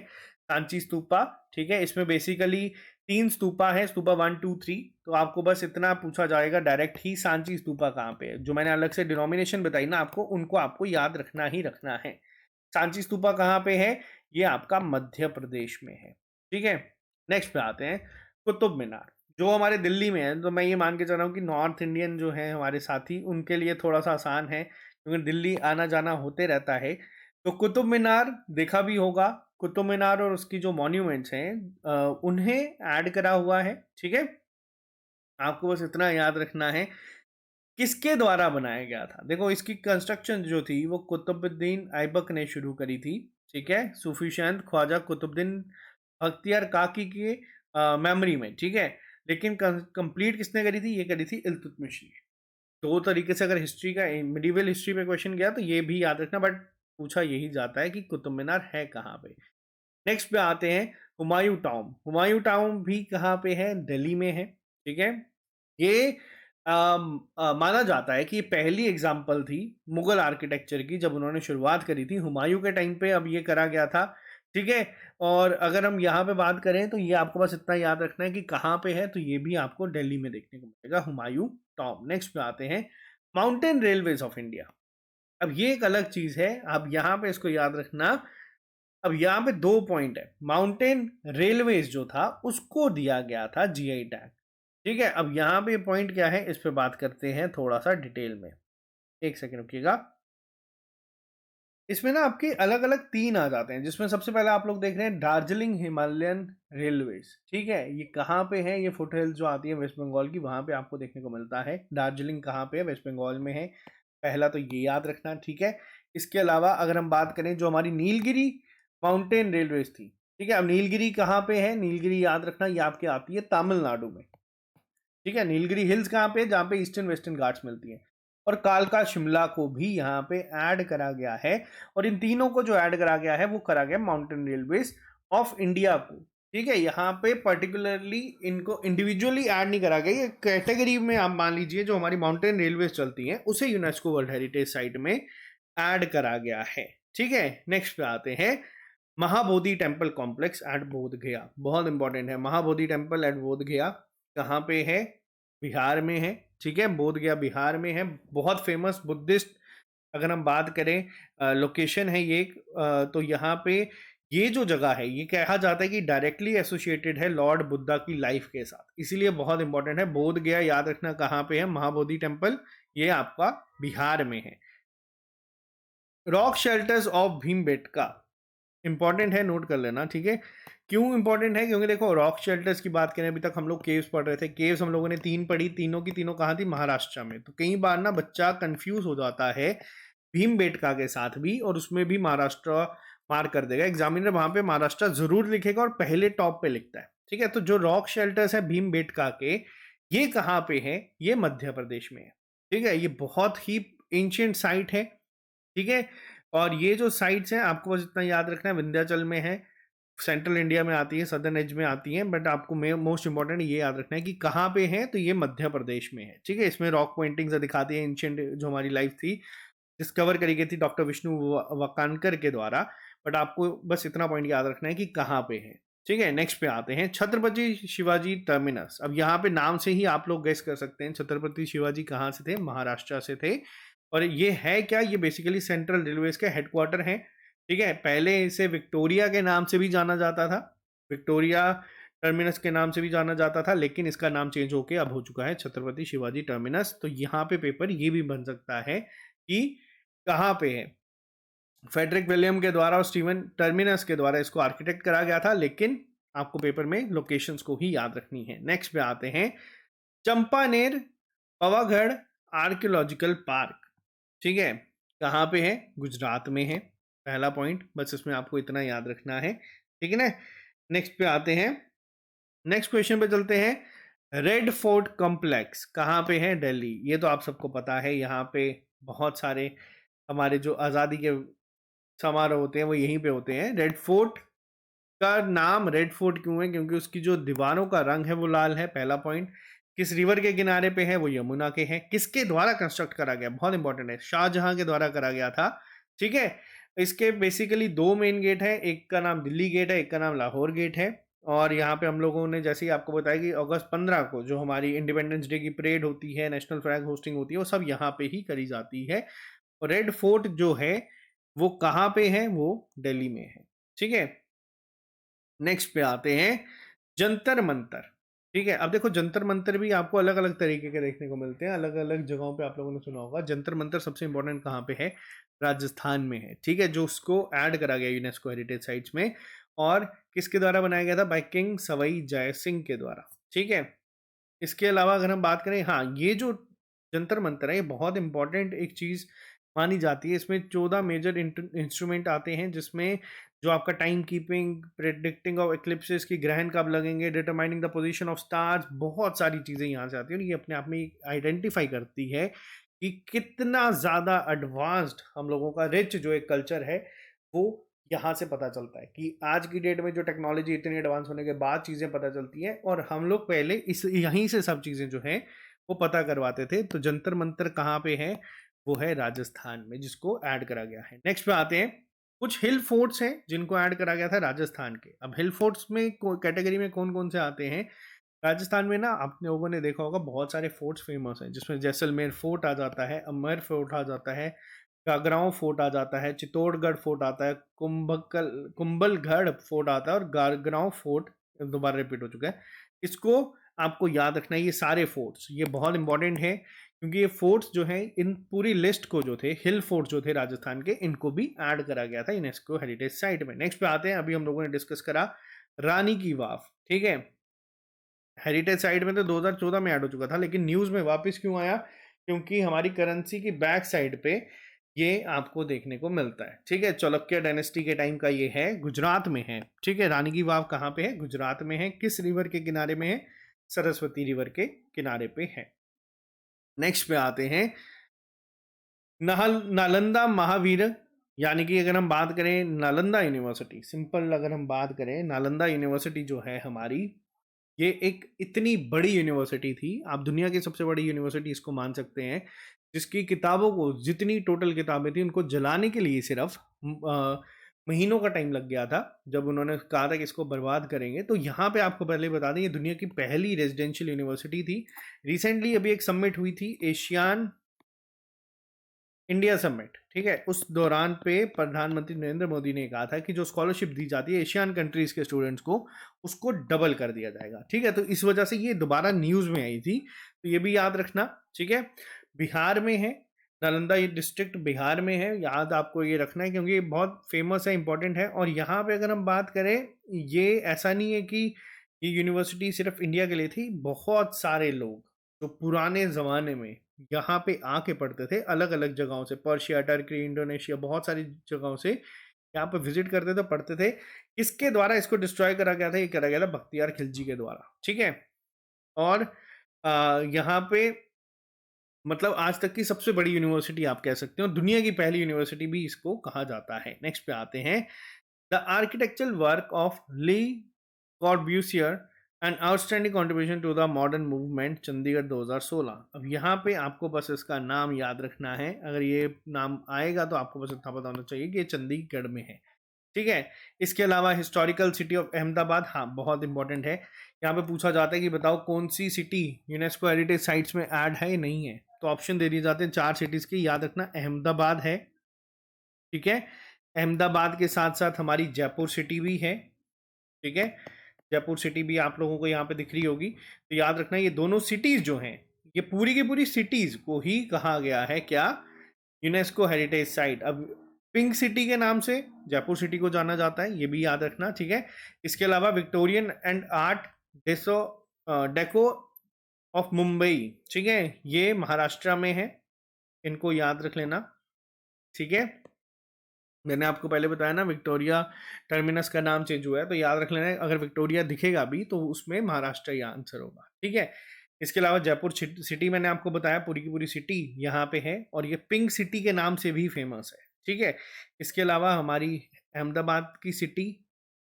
सांची स्तूपा। ठीक है, इसमें बेसिकली 3 स्तूपा है, स्तूपा 1 2 3, तो आपको बस इतना पूछा जाएगा डायरेक्ट ही, सांची स्तूपा कहाँ पे है, जो मैंने अलग से डिनोमिनेशन बताई ना आपको, उनको आपको याद रखना ही रखना है। सांची स्तूपा कहाँ पे है, ये आपका मध्य प्रदेश में है। ठीक है, नेक्स्ट पे आते हैं कुतुब मीनार, जो हमारे दिल्ली में है। तो मैं ये मान के चल रहा हूँ कि नॉर्थ इंडियन जो है हमारे साथी, उनके लिए थोड़ा सा आसान है, क्योंकि दिल्ली आना जाना होते रहता है। तो कुतुब मीनार देखा भी होगा, कुतुब मीनार और उसकी जो मॉन्यूमेंट्स हैं उन्हें ऐड करा हुआ है। ठीक है, आपको बस इतना याद रखना है किसके द्वारा बनाया गया था। देखो इसकी कंस्ट्रक्शन जो थी वो कुतुबुद्दीन ऐबक ने शुरू करी थी। ठीक है, सूफीशंत ख्वाजा कुतुबुद्दीन बख्तियार काकी के मेमोरी में। ठीक है, लेकिन कंप्लीट किसने करी थी, ये करी थी इल्तुतमिश ने। दो तरीके से अगर हिस्ट्री का, मिडिवल हिस्ट्री पे क्वेश्चन गया तो ये भी याद रखना, बट पूछा यही जाता है कि कुतुब मीनार है कहाँ पे। नेक्स्ट पे आते हैं हुमायूं टाउन, हुमायूं टाउन भी कहाँ पे है, दिल्ली में है। ठीक है, ये माना जाता है कि ये पहली एग्जाम्पल थी मुगल आर्किटेक्चर की, जब उन्होंने शुरुआत करी थी हुमायूं के टाइम पे, अब ये करा गया था। ठीक है, और अगर हम यहाँ पे बात करें तो ये आपको बस इतना याद रखना है कि कहाँ पे है, तो ये भी आपको दिल्ली में देखने को मिलेगा, हुमायूं टॉम। नेक्स्ट पे आते हैं माउंटेन रेलवेज ऑफ इंडिया। अब ये एक अलग चीज है, आप यहाँ पे इसको याद रखना। अब यहाँ पे 2 पॉइंट है, माउंटेन रेलवेज जो था उसको दिया गया था जीआई टैग। ठीक है, अब यहाँ पे पॉइंट क्या है, इस पे बात करते हैं थोड़ा सा डिटेल में, एक सेकंड रुकिएगा। इसमें ना आपके अलग अलग 3 आ जाते हैं, जिसमें सबसे पहले आप लोग देख रहे हैं दार्जिलिंग हिमालयन रेलवेज। ठीक है, ये कहाँ पे है, ये फुट हिल्स जो आती है वेस्ट बंगाल की, वहां पे आपको देखने को मिलता है। दार्जिलिंग कहाँ पे है, वेस्ट बंगाल में है, पहला तो ये याद रखना। ठीक है, इसके अलावा अगर हम बात करें जो हमारी नीलगिरी माउंटेन रेलवेज थी, ठीक है, अब नीलगिरी कहाँ पे है, नीलगिरी याद रखना, ये आपके आती है तमिलनाडु में। ठीक है, नीलगिरी हिल्स कहाँ पे, जहाँ पे ईस्टर्न वेस्टर्न घाट्स मिलती हैं। और कालका शिमला को भी यहाँ पे ऐड करा गया है, और इन तीनों को जो ऐड करा गया है वो करा गया माउंटेन रेलवेज ऑफ इंडिया को। ठीक है, यहाँ पे पर्टिकुलरली इनको इंडिविजुअली ऐड नहीं करा गया, ये कैटेगरी में आप मान लीजिए जो हमारी माउंटेन रेलवेज चलती हैं उसे यूनेस्को वर्ल्ड हेरिटेज साइट में ऐड करा गया है। ठीक है, नेक्स्ट पे आते हैं महाबोधि टेम्पल कॉम्प्लेक्स एट बोध गया, बहुत इंपॉर्टेंट है। महाबोधि टेम्पल एट बोध गया कहाँ पे है, बिहार में है। ठीक है, बोध गया बिहार में है, बहुत फेमस बुद्धिस्ट, अगर हम बात करें लोकेशन है ये, तो यहाँ पे ये जो जगह है ये कहा जाता है कि डायरेक्टली एसोसिएटेड है लॉर्ड बुद्धा की लाइफ के साथ, इसीलिए बहुत इंपॉर्टेंट है। बोध गया याद रखना कहाँ पे है, महाबोधि टेम्पल, ये आपका बिहार में है। Rock shelters of Bhimbetka important है, नोट कर लेना। ठीक है, क्यों इंपॉर्टेंट है, क्योंकि देखो रॉक शेल्टर्स की बात करें, अभी तक हम लोग केव्स पढ़ रहे थे, केव्स हम लोगों ने 3 पढ़ी, तीनों की तीनों कहाँ थी, महाराष्ट्र में। तो कई बार ना बच्चा कंफ्यूज हो जाता है भीमबेटका के साथ भी, और उसमें भी महाराष्ट्र मार कर देगा एग्जामिनर, वहां पे महाराष्ट्र जरूर लिखेगा और पहले टॉप पे लिखता है। ठीक है, तो जो रॉक शेल्टर्स है भीमबेटका के, ये कहाँ पे है, ये मध्य प्रदेश में है। ठीक है, ये बहुत ही एंशियंट साइट है। ठीक है, और ये जो साइट्स हैं आपको बस इतना याद रखना है, विंध्याचल में है, सेंट्रल इंडिया में आती है, सदर्न एज में आती हैं, बट आपको मोस्ट इंपॉर्टेंट ये याद रखना है कि कहाँ पे है, तो ये मध्य प्रदेश में है। ठीक है, इसमें रॉक पेंटिंग्स दिखाती है एंशियंट, जो हमारी लाइफ थी, डिस्कवर करी गई थी डॉक्टर विष्णु वाकानकर के द्वारा, बट आपको बस इतना पॉइंट याद रखना है कि कहाँ पे है। ठीक है, नेक्स्ट पे आते हैं छत्रपति शिवाजी टर्मिनस। अब यहाँ पे नाम से ही आप लोग गेस कर सकते हैं छत्रपति शिवाजी कहाँ से थे, महाराष्ट्र से थे। और ये है क्या, ये बेसिकली सेंट्रल रेलवेज के हेडक्वार्टर हैं। ठीक है, पहले इसे विक्टोरिया के नाम से भी जाना जाता था, विक्टोरिया टर्मिनस के नाम से भी जाना जाता था, लेकिन इसका नाम चेंज होके अब हो चुका है छत्रपति शिवाजी टर्मिनस। तो यहाँ पे पेपर ये भी बन सकता है कि कहाँ पे है। फेडरिक विलियम के द्वारा और स्टीवन टर्मिनस के द्वारा इसको आर्किटेक्ट करा गया था, लेकिन आपको पेपर में लोकेशंस को ही याद रखनी है। नेक्स्ट पे आते हैं चंपानेर पवागढ़ आर्कियोलॉजिकल पार्क। ठीक है, कहाँ पे है? गुजरात में है। पहला पॉइंट, बस इसमें आपको इतना याद रखना है, ठीक है ना। नेक्स्ट पे आते हैं, नेक्स्ट क्वेश्चन पे चलते हैं। रेड फोर्ट कॉम्प्लेक्स कहाँ पे है? दिल्ली। ये तो आप सबको पता है, यहाँ पे बहुत सारे हमारे जो आज़ादी के समारोह होते हैं वो यहीं पे होते हैं। रेड फोर्ट का नाम रेड फोर्ट क्यों है? क्योंकि उसकी जो दीवारों का रंग है वो लाल है, पहला पॉइंट। किस रिवर के किनारे पे है? वो यमुना के है। किसके द्वारा कंस्ट्रक्ट करा गया? बहुत इंपॉर्टेंट है, शाहजहां के द्वारा करा गया था, ठीक है। इसके बेसिकली दो मेन गेट है, एक का नाम दिल्ली गेट है, एक का नाम लाहौर गेट है। और यहाँ पे हम लोगों ने जैसे ही आपको बताया कि अगस्त 15 को जो हमारी इंडिपेंडेंस डे की परेड होती है, नेशनल फ्लैग होस्टिंग होती है, वो सब यहाँ पे ही करी जाती है। और रेड फोर्ट जो है वो कहाँ पे है? वो दिल्ली में है, ठीक है। नेक्स्ट पे आते हैं जंतर मंतर। ठीक है, अब देखो जंतर मंतर भी आपको अलग अलग तरीके के देखने को मिलते हैं, अलग अलग जगहों पे आप लोगों ने सुना होगा। जंतर मंतर सबसे इंपॉर्टेंट कहाँ पे है? राजस्थान में है, ठीक है, जो उसको ऐड करा गया यूनेस्को हेरिटेज साइट्स में। और किसके द्वारा बनाया गया था? बाय किंग सवाई जय सिंह के द्वारा, ठीक है। इसके अलावा अगर हम बात करें, हाँ, ये जो जंतर मंतर है ये बहुत इंपॉर्टेंट एक चीज़ मानी जाती है। इसमें 14 मेजर इंस्ट्रूमेंट आते हैं, जिसमें जो आपका time keeping, predicting of eclipses की ग्रहण कब लगेंगे, determining the position of stars, बहुत सारी चीज़ें यहाँ से आती हैं। और ये अपने आप में आइडेंटिफाई करती है कि कितना ज़्यादा एडवांस्ड हम लोगों का रिच जो एक कल्चर है वो यहाँ से पता चलता है कि आज की डेट में जो टेक्नोलॉजी इतनी एडवांस होने के बाद चीज़ें पता चलती हैं, और हम लोग पहले इस यहीं से सब चीज़ें जो हैं वो पता करवाते थे। तो जंतर मंतर कहाँ पे है? वो है राजस्थान में, जिसको ऐड करा गया है। नेक्स्ट पे आते हैं, कुछ हिल फोर्ट्स हैं जिनको ऐड करा गया था राजस्थान के। अब हिल फोर्ट्स में कैटेगरी में कौन कौन से आते हैं? राजस्थान में ना आप लोगों ने देखा होगा बहुत सारे फोर्ट्स फेमस हैं, जिसमें जैसलमेर फोर्ट आ जाता है, अमर फोर्ट आ जाता है, गागराओं फोर्ट आ जाता है, चित्तौड़गढ़ फोर्ट आता है, कुंभलगढ़ फोर्ट आता है, और गागराओं फोर्ट दोबारा रिपीट हो चुका है। इसको आपको याद रखना है, ये सारे फोर्ट्स ये बहुत इंपॉर्टेंट है, क्योंकि ये फोर्ट्स जो हैं इन पूरी लिस्ट को जो थे हिल फोर्ट जो थे राजस्थान के, इनको भी ऐड करा गया था यूनेस्को हेरिटेज साइट में। नेक्स्ट पे आते हैं, अभी हम लोगों ने डिस्कस करा रानी की वाव, ठीक है। हेरिटेज साइट में तो 2014 में ऐड हो चुका था, लेकिन न्यूज़ में वापस क्यों आया? क्योंकि हमारी करेंसी की बैक साइड पे ये आपको देखने को मिलता है, ठीक है। चालुक्य डायनेस्टी के टाइम का ये है, गुजरात में है, ठीक है। रानी की वाव कहाँ पे है? गुजरात में है। किस रिवर के किनारे में है? सरस्वती रिवर के किनारे पे है। नेक्स्ट पे आते हैं, नालंदा महावीर, यानी कि अगर हम बात करें नालंदा यूनिवर्सिटी, सिंपल अगर हम बात करें, नालंदा यूनिवर्सिटी जो है हमारी, ये एक इतनी बड़ी यूनिवर्सिटी थी, आप दुनिया की सबसे बड़ी यूनिवर्सिटी इसको मान सकते हैं, जिसकी किताबों को, जितनी टोटल किताबें थी उनको जलाने के लिए सिर्फ महीनों का टाइम लग गया था, जब उन्होंने कहा था कि इसको बर्बाद करेंगे। तो यहाँ पे आपको पहले बता दें, ये दुनिया की पहली रेजिडेंशियल यूनिवर्सिटी थी। रिसेंटली अभी एक समिट हुई थी, एशियान इंडिया समिट, ठीक है। उस दौरान पे प्रधानमंत्री नरेंद्र मोदी ने कहा था कि जो स्कॉलरशिप दी जाती है एशियन कंट्रीज के स्टूडेंट्स को, उसको डबल कर दिया जाएगा, ठीक है। तो इस वजह से ये दोबारा न्यूज़ में आई थी, तो ये भी याद रखना, ठीक है। बिहार में है, नालंदा ये डिस्ट्रिक्ट बिहार में है, याद आपको ये रखना है, क्योंकि ये बहुत फेमस है, इंपॉर्टेंट है। और यहाँ पे अगर हम बात करें, ये ऐसा नहीं है कि ये यूनिवर्सिटी सिर्फ इंडिया के लिए थी, बहुत सारे लोग जो पुराने ज़माने में यहाँ पे आके पढ़ते थे, अलग अलग जगहों से, पर्शिया, टर्की, इंडोनेशिया, बहुत सारी जगहों से यहाँ पे विजिट करते थे, पढ़ते थे। किसके द्वारा इसको डिस्ट्रॉय करा गया था? ये करा गया था बख्तियार खिलजी के द्वारा, ठीक है। और यहाँ पे मतलब आज तक की सबसे बड़ी यूनिवर्सिटी आप कह सकते हो, दुनिया की पहली यूनिवर्सिटी भी इसको कहा जाता है। नेक्स्ट पे आते हैं, the architectural work of Le Corbusier and outstanding contribution to the modern movement, Chandigarh 2016। अब यहाँ पे आपको बस इसका नाम याद रखना है, अगर ये नाम आएगा तो आपको बस इतना पता होना चाहिए कि ये चंडीगढ़ में है, ठीक है। इसके अलावा हिस्टोरिकल सिटी ऑफ अहमदाबाद, हाँ बहुत इंपॉर्टेंट है। यहाँ पे पूछा जाता है कि बताओ कौन सी सिटी यूनेस्को हेरिटेज साइट्स में ऐड है या नहीं है, तो ऑप्शन दे दिए जाते हैं 4 सिटीज़ की, याद रखना अहमदाबाद है, ठीक है। अहमदाबाद के साथ साथ हमारी जयपुर सिटी भी है, ठीक है। जयपुर सिटी भी आप लोगों को यहाँ पे दिख रही होगी। तो याद रखना ये दोनों सिटीज़ जो हैं, ये पूरी की पूरी सिटीज़ को ही कहा गया है क्या, यूनेस्को हेरिटेज साइट। अब पिंक सिटी के नाम से जयपुर सिटी को जाना जाता है, ये भी याद रखना, ठीक है। इसके अलावा Victorian and art deco deco of Mumbai, ठीक है, ये महाराष्ट्र में है, इनको याद रख लेना, ठीक है। मैंने आपको पहले बताया ना विक्टोरिया टर्मिनस का नाम चेंज हुआ है, तो याद रख लेना अगर विक्टोरिया दिखेगा भी तो उसमें महाराष्ट्र ही आंसर होगा, ठीक है। इसके अलावा जयपुर सिटी मैंने आपको बताया पूरी की पूरी सिटी यहाँ पे है, और ये पिंक सिटी के नाम से भी फेमस है, ठीक है। इसके अलावा हमारी अहमदाबाद की सिटी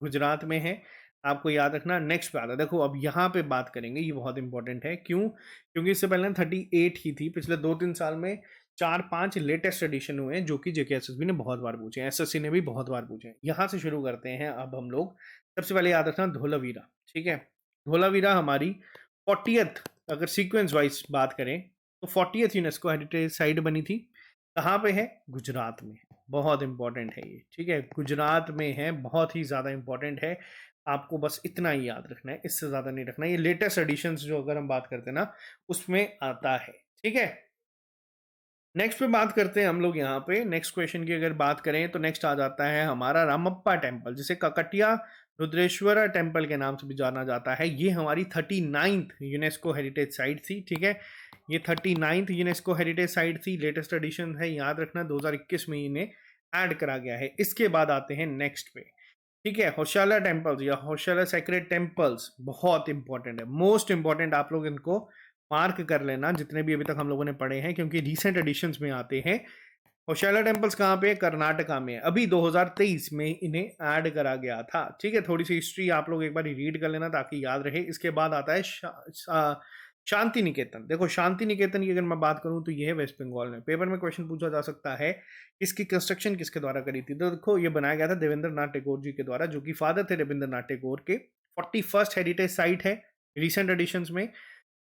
गुजरात में है, आपको याद रखना। नेक्स्ट पे आता है, देखो अब यहाँ पे बात करेंगे, ये बहुत इंपॉर्टेंट है, क्यों, क्योंकि इससे पहले 38 ही थी, पिछले 2-3 साल में 4-5 लेटेस्ट एडिशन हुए हैं जो कि जेकेएसएसबी ने बहुत बार पूछे हैं, एसएससी ने भी बहुत बार पूछे हैं। यहाँ से शुरू करते हैं अब हम लोग। सबसे पहले याद रखना धोलावीरा, ठीक है। धोलावीरा हमारी 40th, अगर सीक्वेंस वाइज बात करें तो 40th यूनेस्को हेरिटेज साइट बनी थी। कहाँ पे है, गुजरात में। बहुत इंपॉर्टेंट है ये, ठीक है, गुजरात में है, बहुत ही ज़्यादा इंपॉर्टेंट है। आपको बस इतना ही याद रखना है, इससे ज़्यादा नहीं रखना। ये लेटेस्ट एडिशंस जो अगर हम बात करते हैं ना उसमें आता है, ठीक है। नेक्स्ट पे बात करते हैं हम लोग यहाँ पे, नेक्स्ट क्वेश्चन की अगर बात करें तो नेक्स्ट आ जाता है हमारा रामप्पा टेम्पल, जिसे ककटिया रुद्रेश्वर टेम्पल के नाम से भी जाना जाता है। ये हमारी 39th यूनेस्को हेरिटेज साइट थी, ठीक है। ये 39th यूनेस्को हेरिटेज साइट थी, लेटेस्ट एडिशन है, याद रखना 2021 में इन्हें ऐड करा गया है। इसके बाद आते हैं नेक्स्ट पे, ठीक है, होशाला टेम्पल्स या होशाला सेक्रेड टेम्पल्स, बहुत इंपॉर्टेंट है, मोस्ट इंपॉर्टेंट, आप लोग इनको मार्क कर लेना जितने भी अभी तक हम लोगों ने पढ़े हैं, क्योंकि रिसेंट एडिशंस में आते हैं। होशाला टेम्पल्स कहाँ पे है, कर्नाटका में, अभी 2023 में इन्हें ऐड करा गया था, ठीक है। थोड़ी सी हिस्ट्री आप लोग एक बार रीड कर लेना ताकि याद रहे। इसके बाद आता है शांति निकेतन। देखो शांति निकेतन की अगर मैं बात करूं तो ये है वेस्ट बंगाल में। पेपर में क्वेश्चन पूछा जा सकता है इसकी कंस्ट्रक्शन किसके द्वारा करी थी, तो देखो ये बनाया गया था देवेंद्र नाथ टैगोर जी के द्वारा, जो कि फादर थे रविंद्र नाथ टैगोर के। 41st हेरिटेज साइट है रिसेंट एडिशंस में।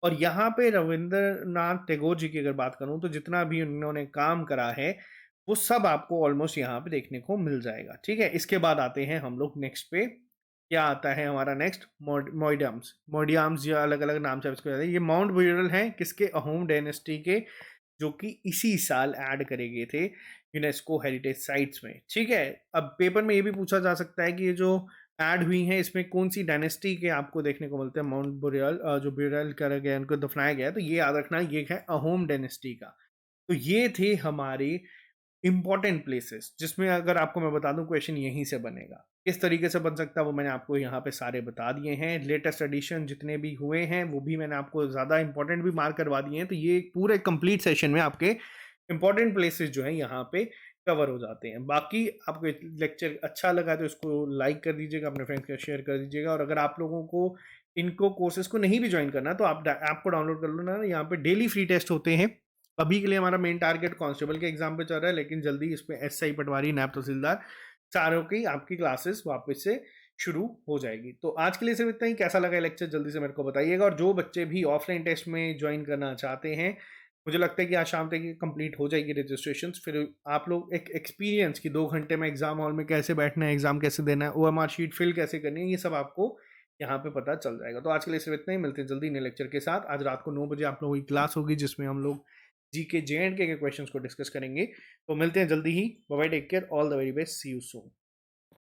और यहाँ पे रविंद्रनाथ टैगोर जी की अगर बात करूं तो जितना भी उन्होंने काम करा है वो सब आपको ऑलमोस्ट यहाँ पे देखने को मिल जाएगा, ठीक है। इसके बाद आते हैं हम लोग नेक्स्ट पे, क्या आता है हमारा नेक्स्ट, मोडियम्स। मोडियम्स या अलग अलग नाम से इसको कहते हैं। ये माउंट ब्यूरल हैं, किसके, अहोम डायनेस्टी के, जो कि इसी साल ऐड करे गए थे यूनेस्को हेरिटेज साइट्स में, ठीक है। अब पेपर में ये भी पूछा जा सकता है कि ये जो ऐड हुई हैं इसमें कौन सी डायनेस्टी के आपको देखने को मिलते हैं। माउंट ब्यूरल जो ब्यूरल करा गया, उनको दफनाया गया, तो ये याद रखना ये है अहोम डायनेस्टी का। तो ये थे हमारे इंपॉर्टेंट प्लेसेस, जिसमें अगर आपको मैं बता दूं क्वेश्चन यहीं से बनेगा। किस तरीके से बन सकता है वो मैंने आपको यहाँ पे सारे बता दिए हैं। लेटेस्ट एडिशन जितने भी हुए हैं वो भी मैंने आपको ज़्यादा इंपॉर्टेंट भी मार्क करवा दिए हैं। तो ये पूरे कंप्लीट सेशन में आपके इंपॉर्टेंट प्लेसेस जो है यहाँ पे कवर हो जाते हैं। बाकी आपको लेक्चर अच्छा लगा तो इसको लाइक कर दीजिएगा, अपने फ्रेंड्स के शेयर कर दीजिएगा। और अगर आप लोगों को इनको कोर्सेज को नहीं भी ज्वाइन करना तो आप ऐप को डाउनलोड कर लो ना, यहाँ पे डेली फ्री टेस्ट होते हैं। अभी के लिए हमारा मेन टारगेट कांस्टेबल के एग्जाम पे चल रहा है, लेकिन जल्दी इस पे एसआई, पटवारी, नायब तहसीलदार चारों की आपकी क्लासेस वापस से शुरू हो जाएगी। तो आज के लिए सिर्फ इतना ही। कैसा लगा लेक्चर जल्दी से मेरे को बताइएगा। और जो बच्चे भी ऑफलाइन टेस्ट में ज्वाइन करना चाहते हैं, मुझे लगता है कि आज शाम तक ये कंप्लीट हो जाएगी रजिस्ट्रेशन। फिर आप लोग एक एक्सपीरियंस की 2 घंटे में एग्जाम हॉल में कैसे बैठना है, एग्जाम कैसे देना है, ओएमआर शीट फिल कैसे करनी है, ये सब आपको यहाँ पे पता चल जाएगा। तो आज के लिए सिर्फ इतना ही। मिलते हैं जल्दी नए लेक्चर के साथ। आज रात को 9 बजे आप लोगों की क्लास होगी जिसमें हम लोग GK J and K questions को डिस्कस करेंगे। तो मिलते हैं जल्दी ही। Bye bye, take care, all the very best, see you soon.